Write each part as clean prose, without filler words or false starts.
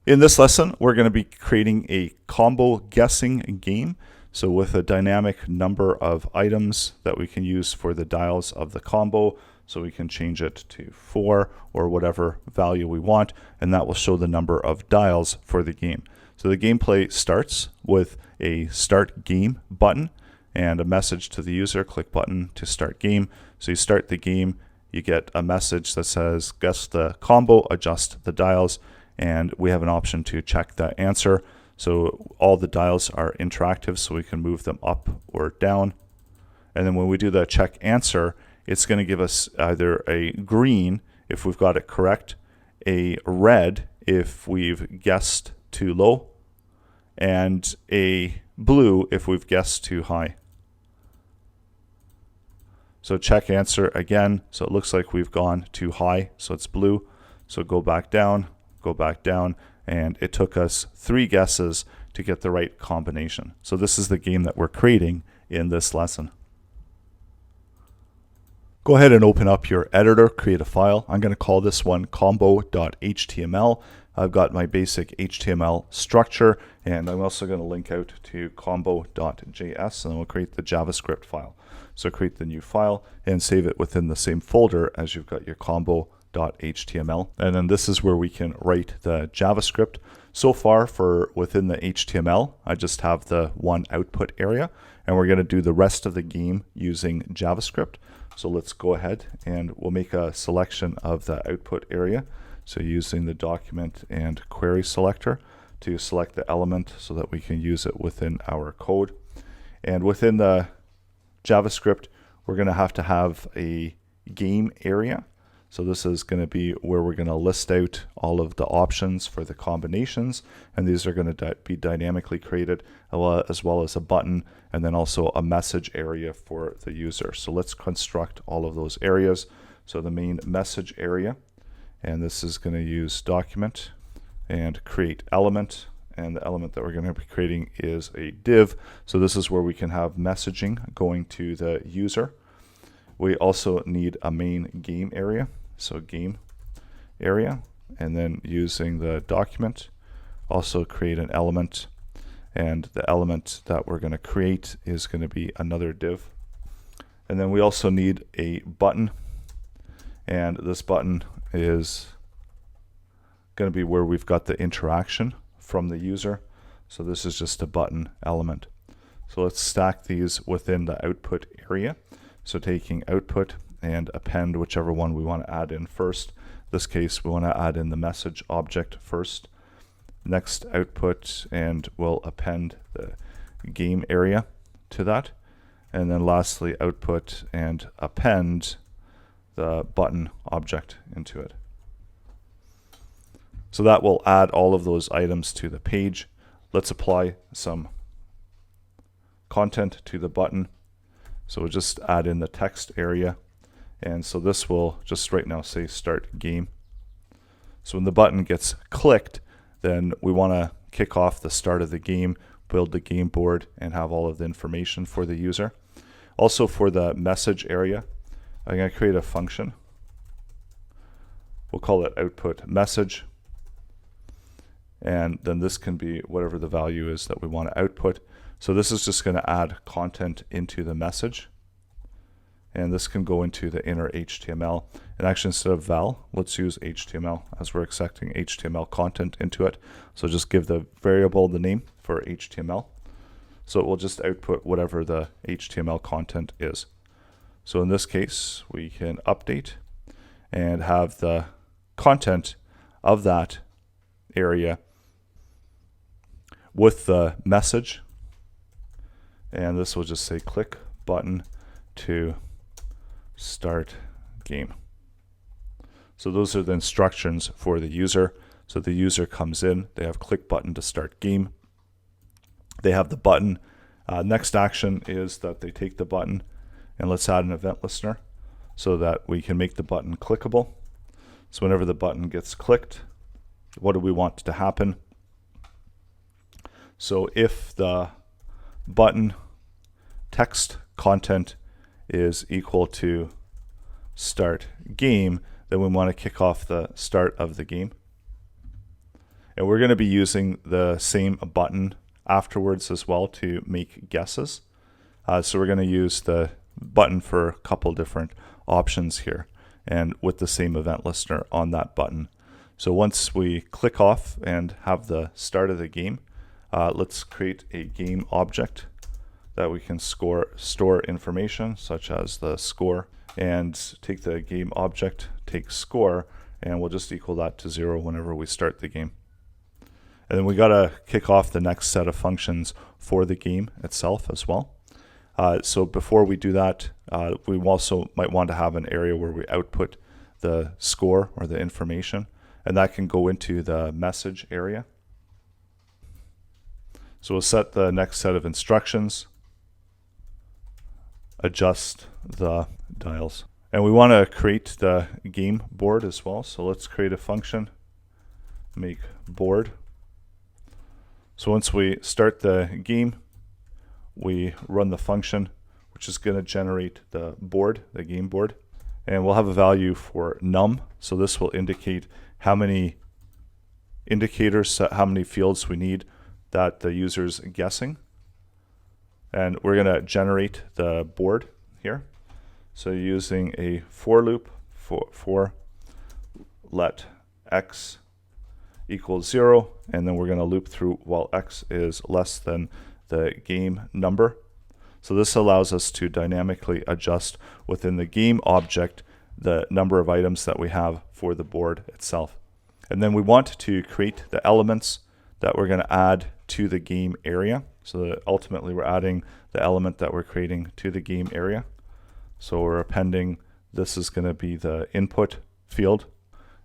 In this lesson, we're going to be creating a combo guessing game. So with a dynamic number of items that we can use for the dials of the combo. So we can change it to 4 or whatever value we want, and that will show the number of dials for the game. So the gameplay starts with a start game button and a message to the user, click button to start game. So you start the game, you get a message that says guess the combo, adjust the dials, and we have an option to check the answer. So all the dials are interactive, so we can move them up or down. And then when we do the check answer, it's going to give us either a green if we've got it correct, a red if we've guessed too low, and a blue if we've guessed too high. So check answer again, so it looks like we've gone too high, so it's blue. So go back down, and it took us 3 guesses to get the right combination. So this is the game that we're creating in this lesson. Go ahead and open up your editor, create a file. I'm going to call this one combo.html. I've got my basic HTML structure, and I'm also going to link out to combo.js, and then we'll create the JavaScript file. So create the new file and save it within the same folder as you've got your combo.html. And then this is where we can write the JavaScript. So far for within the HTML, I just have the one output area, and we're going to do the rest of the game using JavaScript. So let's go ahead and we'll make a selection of the output area. So using the document and query selector to select the element so that we can use it within our code. And within the JavaScript, we're going to have a game area. So this is going to be where we're going to list out all of the options for the combinations, and these are going to be dynamically created, as well as a button and then also a message area for the user. So let's construct all of those areas. So the main message area, and this is going to use document and create element, and the element that we're going to be creating is a div. So this is where we can have messaging going to the user. We also need a main game area, so game area, and then using the document, also create an element, and the element that we're going to create is going to be another div. And then we also need a button, and this button is going to be where we've got the interaction from the user. So this is just a button element. So let's stack these within the output area. So taking output and append whichever one we want to add in first. In this case, we want to add in the message object first. Next output, and we'll append the game area to that. And then lastly, output and append the button object into it. So that will add all of those items to the page. Let's apply some content to the button. So we'll just add in the text area, and so this will just right now say start game. So when the button gets clicked, then we want to kick off the start of the game, build the game board, and have all of the information for the user. Also for the message area, I'm going to create a function. We'll call it output message, and then this can be whatever the value is that we want to output. So this is just going to add content into the message, and this can go into the inner HTML. And actually, instead of val, let's use HTML, as we're accepting HTML content into it. So just give the variable the name for HTML. So it will just output whatever the HTML content is. So in this case, we can update and have the content of that area with the message. And this will just say click button to start game. So those are the instructions for the user. So the user comes in, they have click button to start game. They have the button. Next action is that they take the button, and let's add an event listener so that we can make the button clickable. So whenever the button gets clicked, what do we want to happen? So if the button text content is equal to start game, then we want to kick off the start of the game. And we're going to be using the same button afterwards as well to make guesses. So we're going to use the button for a couple different options here, and with the same event listener on that button. So once we click off and have the start of the game, let's create a game object that we can store information such as the score, and take the game object, take score, and we'll just equal that to 0 whenever we start the game. And then we got to kick off the next set of functions for the game itself as well. So before we do that, we also might want to have an area where we output the score or the information, and that can go into the message area. So we'll set the next set of instructions, adjust the dials. And we want to create the game board as well. So let's create a function, make board. So once we start the game, we run the function, which is going to generate the board, the game board. And we'll have a value for num. So this will indicate how many indicators, how many fields we need that the user's guessing. And we're going to generate the board here. So using a for loop for let x equals 0, and then we're going to loop through while x is less than the game number. So this allows us to dynamically adjust within the game object the number of items that we have for the board itself. And then we want to create the elements that we're going to add to the game area. So that ultimately we're adding the element that we're creating to the game area. So we're appending, this is going to be the input field,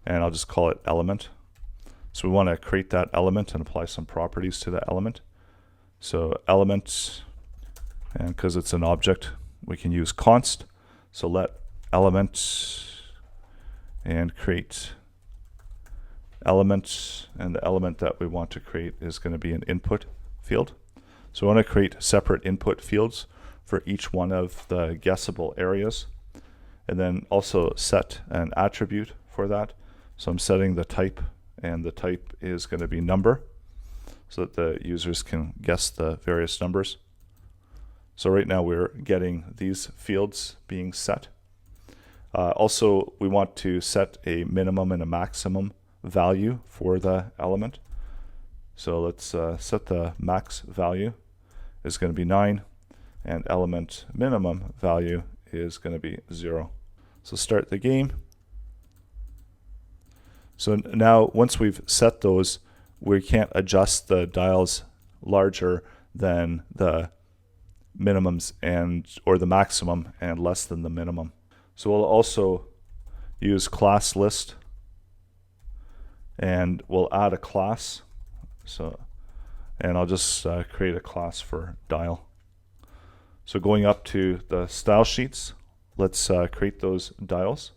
and I'll just call it element. So we want to create that element and apply some properties to that element. So element, and because it's an object, we can use const. So let element and create element, and the element that we want to create is going to be an input field. So we want to create separate input fields for each one of the guessable areas, and then also set an attribute for that. So I'm setting the type, and the type is going to be number, so that the users can guess the various numbers. So right now we're getting these fields being set. Also, we want to set a minimum and a maximum value for the element. So let's set the max value is going to be 9, and element minimum value is going to be 0. So start the game. So now once we've set those, we can't adjust the dials larger than the minimums and or the maximum and less than the minimum. So we'll also use class list, and we'll add a class. And I'll just create a class for dial. So going up to the style sheets, let's create those dials.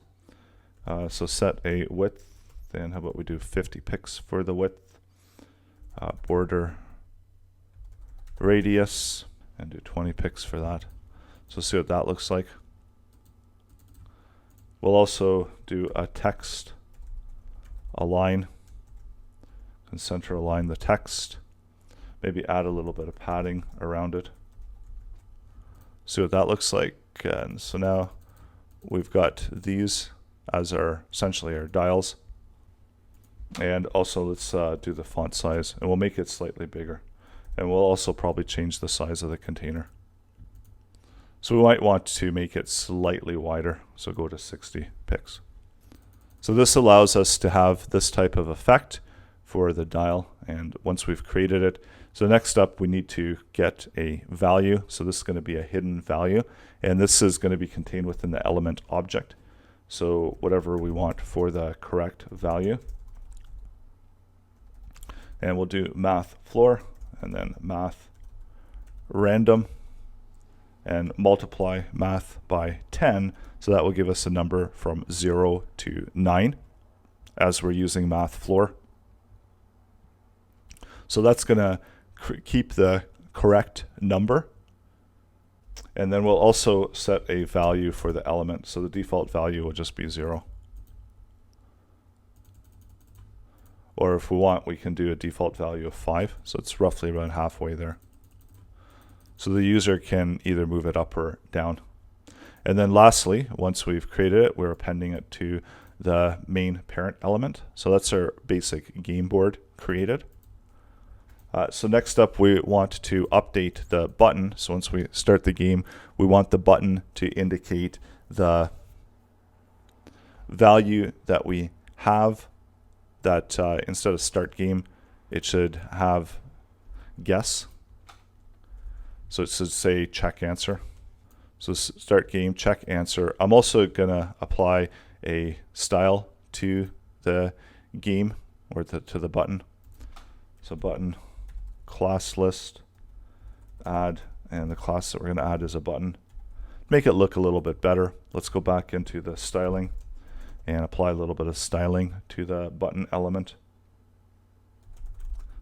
So set a width, and how about we do 50 pixels for the width, border radius, and do 20 pixels for that. So see what that looks like. We'll also do a text align, and center align the text, maybe add a little bit of padding around it. See what that looks like. And so now we've got these as our essentially our dials. And also let's do the font size, and we'll make it slightly bigger. And we'll also probably change the size of the container. So we might want to make it slightly wider, so go to 60 pixels. So this allows us to have this type of effect for the dial, and once we've created it, so next up we need to get a value. So this is going to be a hidden value, and this is going to be contained within the element object. So whatever we want for the correct value. And we'll do math floor, and then math random, and multiply math by 10. So that will give us a number from 0 to 9 as we're using math floor. So that's going to keep the correct number. And then we'll also set a value for the element. So the default value will just be 0. or if we want, we can do a default value of 5. So it's roughly around halfway there. So the user can either move it up or down. And then lastly, once we've created it, we're appending it to the main parent element. So that's our basic game board created. So next up, we want to update the button. So once we start the game, we want the button to indicate the value that we have, that instead of start game, it should have guess. So it should say check answer. So start game, check answer. I'm also going to apply a style to the game, or to the button. So button class list, add, and the class that we're going to add is a button. Make it look a little bit better. Let's go back into the styling and apply a little bit of styling to the button element.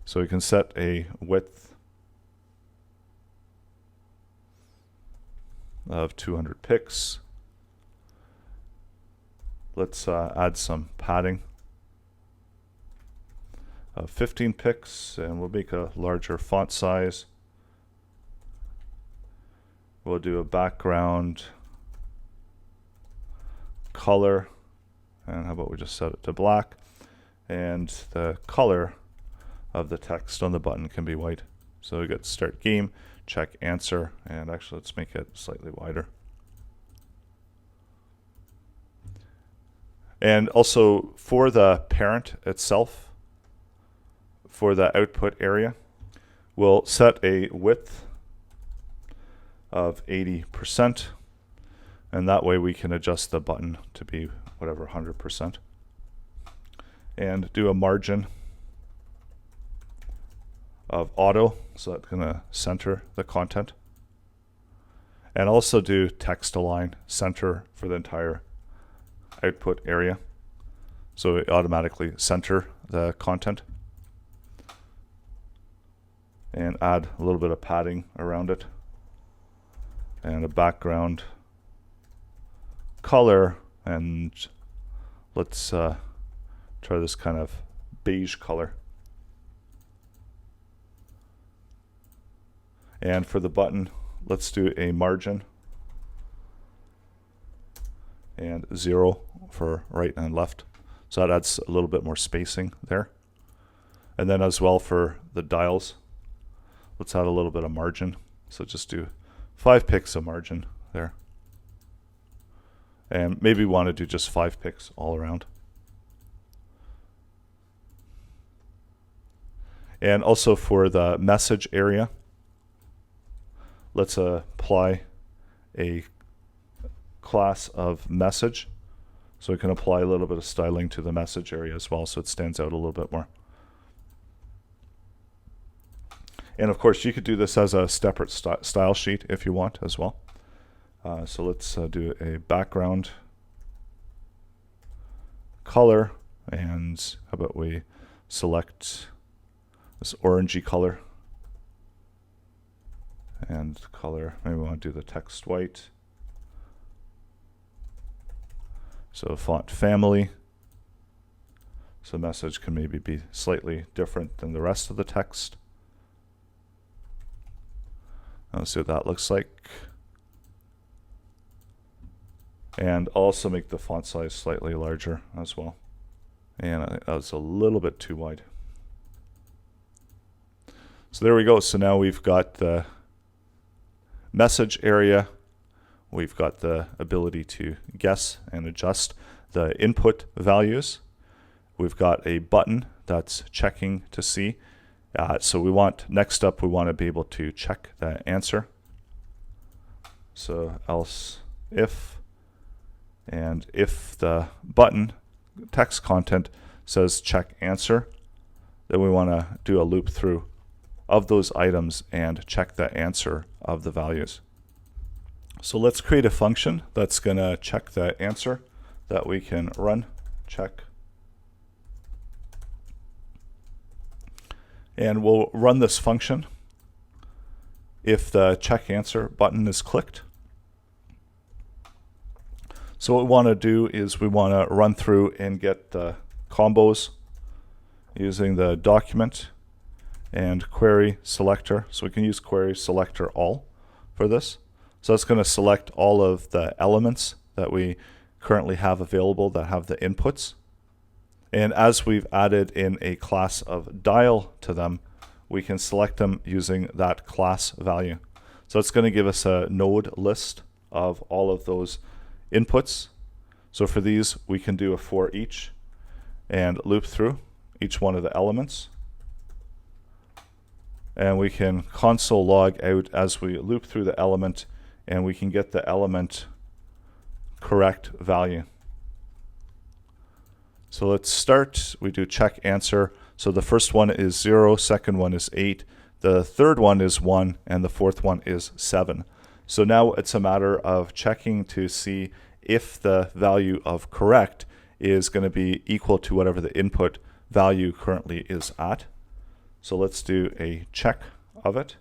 So we can set a width of 200 pixels. Let's add some padding of 15 pixels, and we'll make a larger font size. We'll do a background color, and how about we just set it to black, and the color of the text on the button can be white. So we got start game, check answer, and actually let's make it slightly wider. And also for the parent itself, for the output area, we'll set a width of 80%, and that way we can adjust the button to be whatever, 100%. And do a margin of auto, so that's going to center the content. And also do text align center for the entire output area, so it automatically center the content. And add a little bit of padding around it, and a background color, and let's try this kind of beige color. And for the button, let's do a margin and 0 for right and left. So that adds a little bit more spacing there. And then as well for the dials, let's add a little bit of margin. So just do 5 pixels of margin there. And maybe we want to do just 5 pixels all around. And also for the message area, let's apply a class of message. So we can apply a little bit of styling to the message area as well, so it stands out a little bit more. And of course, you could do this as a separate style sheet if you want as well. So let's do a background color, and how about we select this orangey color, and color, maybe we want to do the text white. So font family, so the message can maybe be slightly different than the rest of the text. Let's see what that looks like. And also make the font size slightly larger as well. And I think that was a little bit too wide. So there we go. So now we've got the message area. We've got the ability to guess and adjust the input values. We've got a button that's checking to see. So we want, next up, we want to be able to check the answer. So else if, and if the button text content says check answer, then we want to do a loop through of those items and check the answer of the values. So let's create a function that's going to check the answer that we can run, check. And we'll run this function if the check answer button is clicked. So what we want to do is we want to run through and get the combos using the document and query selector. So we can use query selector all for this. So it's going to select all of the elements that we currently have available that have the inputs. And as we've added in a class of dial to them, we can select them using that class value. So it's going to give us a node list of all of those inputs. So for these, we can do a for each and loop through each one of the elements. And we can console log out as we loop through the element, and we can get the element correct value. So let's start. We do check answer. So the first one is 0, second one is 8, the third one is 1, and the fourth one is 7. So now it's a matter of checking to see if the value of correct is going to be equal to whatever the input value currently is at. So let's do a check of it.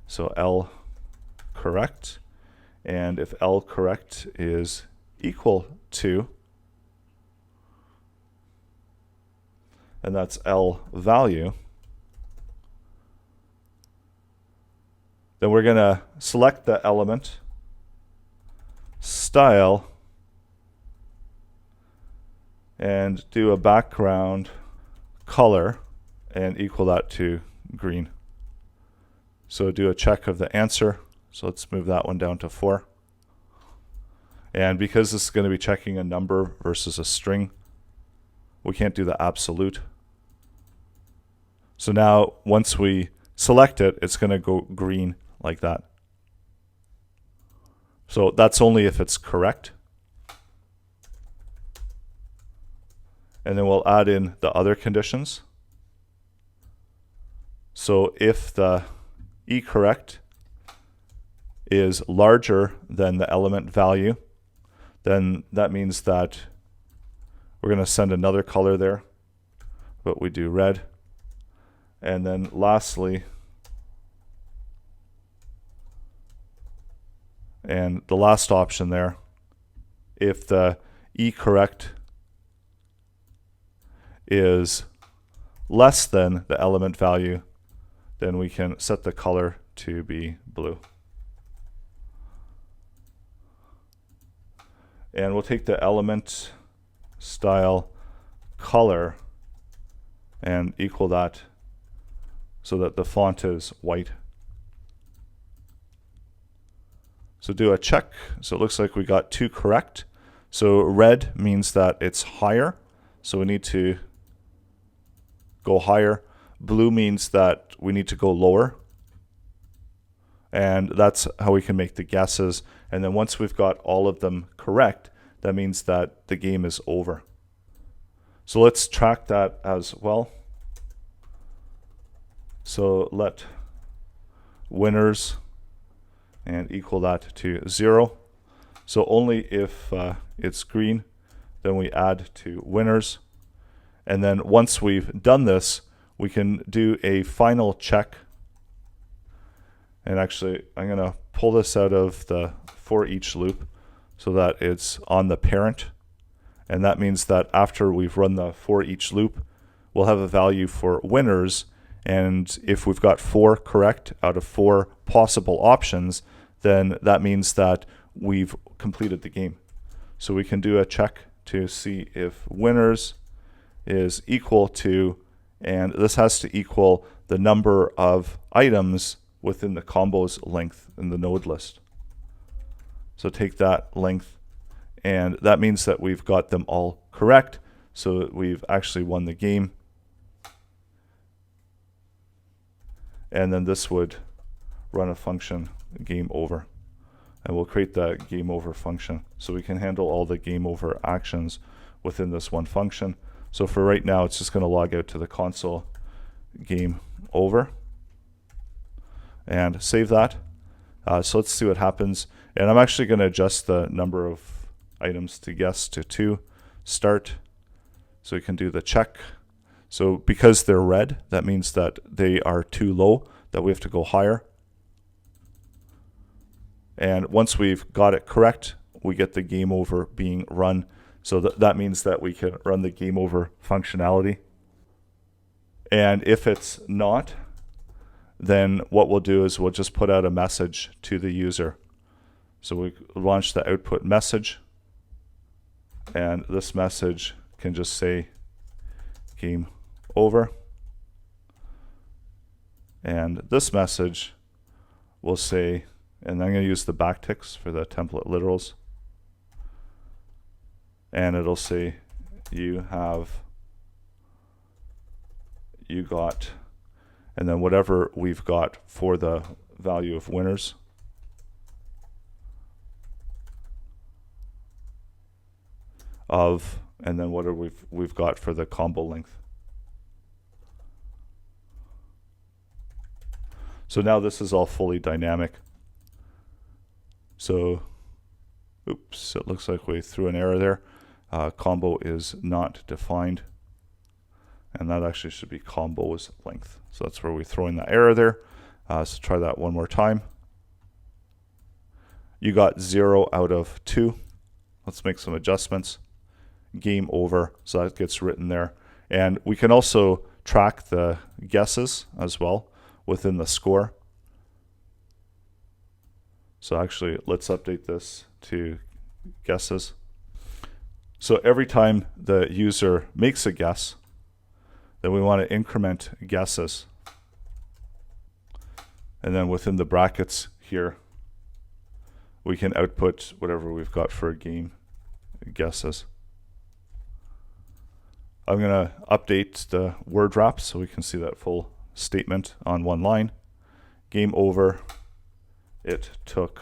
So L correct, and if L correct is equal to, and that's L value, then we're going to select the element, style, and do a background color and equal that to green. So do a check of the answer. So let's move that one down to 4. And because this is going to be checking a number versus a string, we can't do the absolute. So now once we select it, it's going to go green like that. So that's only if it's correct. And then we'll add in the other conditions. So if the correct is larger than the element value, then that means that we're going to send another color there, but we do red. And then lastly, and the last option there, if the correct is less than the element value, then we can set the color to be blue. And we'll take the element style color and equal that so that the font is white. So do a check. So it looks like we got 2 correct. So red means that it's higher. So we need to go higher. Blue means that we need to go lower. And that's how we can make the guesses. And then once we've got all of them correct, that means that the game is over. So let's track that as well. So let winners and equal that to 0. So only if it's green, then we add to winners. And then once we've done this, we can do a final check. And actually, I'm going to pull this out of the for each loop so that it's on the parent. And that means that after we've run the for each loop, we'll have a value for winners. And if we've got 4 correct out of 4 possible options, then that means that we've completed the game. So we can do a check to see if winners is equal to, and this has to equal the number of items within the combo's length in the node list. So take that length, and that means that we've got them all correct, so that we've actually won the game. And then this would run a function, game over. And we'll create the game over function so we can handle all the game over actions within this one function. So for right now, it's just going to log out to the console game over and save that. So let's see what happens. And I'm actually going to adjust the number of items to guess to 2. Start. So we can do the check. So because they're red, that means that they are too low, that we have to go higher. And once we've got it correct, we get the game over being run. So that means that we can run the game over functionality. And if it's not, then what we'll do is we'll just put out a message to the user. So we launch the output message, and this message can just say game over. And this message will say, and I'm going to use the backticks for the template literals, and it'll say you got, and then whatever we've got for the value of winners. And then what we've got for the combo length. So now this is all fully dynamic. So, oops, it looks like we threw an error there. Combo is not defined. And that actually should be combo's length. So that's where we throw in that error there. So try that one more time. You got 0 out of 2. Let's make some adjustments. Game over, so that gets written there. And we can also track the guesses as well within the score. So actually, let's update this to guesses. So every time the user makes a guess, then we want to increment guesses. And then within the brackets here, we can output whatever we've got for game guesses. I'm going to update the word wrap so we can see that full statement on one line. Game over, it took,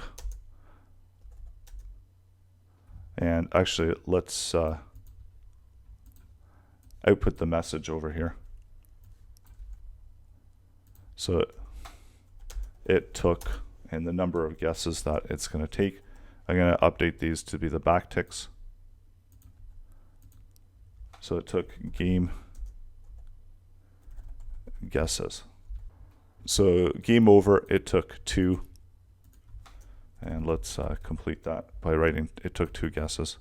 and actually let's output the message over here. So it took, and the number of guesses that it's going to take. I'm going to update these to be the backticks. So it took game guesses. So game over, it took 2. And let's complete that by writing it took 2 guesses.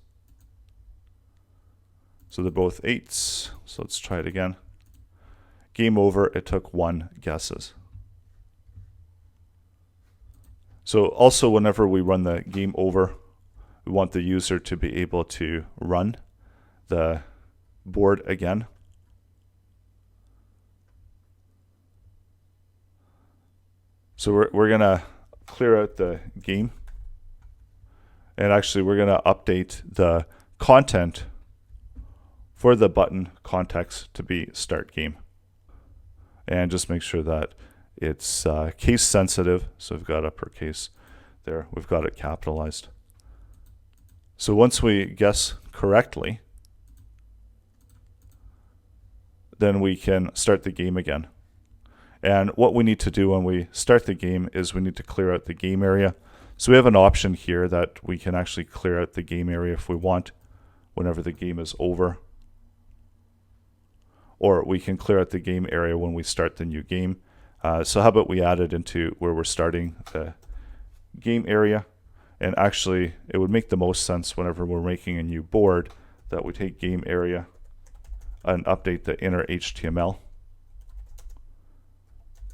So they're both 8s. So let's try it again. Game over, it took 1 guesses. So also whenever we run the game over, we want the user to be able to run the board again. So we're going to clear out the game. And actually we're going to update the content for the button context to be start game. And just make sure that it's case sensitive. So we've got uppercase there. We've got it capitalized. So once we guess correctly, then we can start the game again. And what we need to do when we start the game is we need to clear out the game area. So we have an option here that we can actually clear out the game area if we want whenever the game is over. Or we can clear out the game area when we start the new game. So how about we add it into where we're starting the game area. And actually it would make the most sense whenever we're making a new board that we take game area and update the inner HTML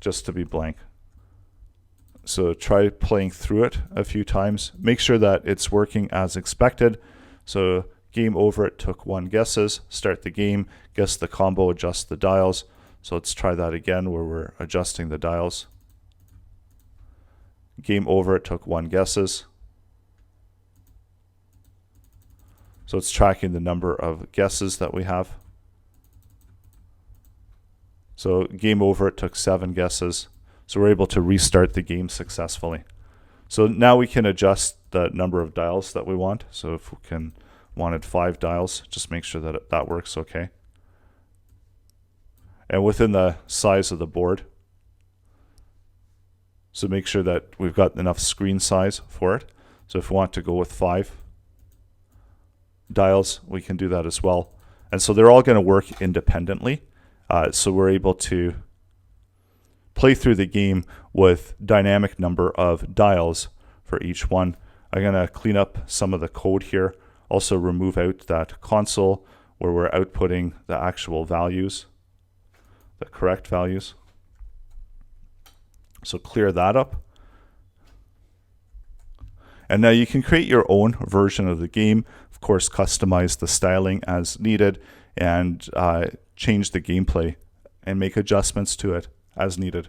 just to be blank. So try playing through it a few times. Make sure that it's working as expected. So game over, it took 1 guesses. Start the game, guess the combo, adjust the dials. So let's try that again where we're adjusting the dials. Game over, it took 1 guesses. So it's tracking the number of guesses that we have. So game over, it took 7 guesses. So we're able to restart the game successfully. So now we can adjust the number of dials that we want. So if we wanted 5 dials, just make sure that that works okay. And within the size of the board, so make sure that we've got enough screen size for it. So if we want to go with 5 dials, we can do that as well. And so they're all going to work independently. So we're able to play through the game with dynamic number of dials for each one. I'm going to clean up some of the code here. Also remove out that console where we're outputting the actual values the correct values. So clear that up. And now you can create your own version of the game. Of course, customize the styling as needed and change the gameplay and make adjustments to it as needed.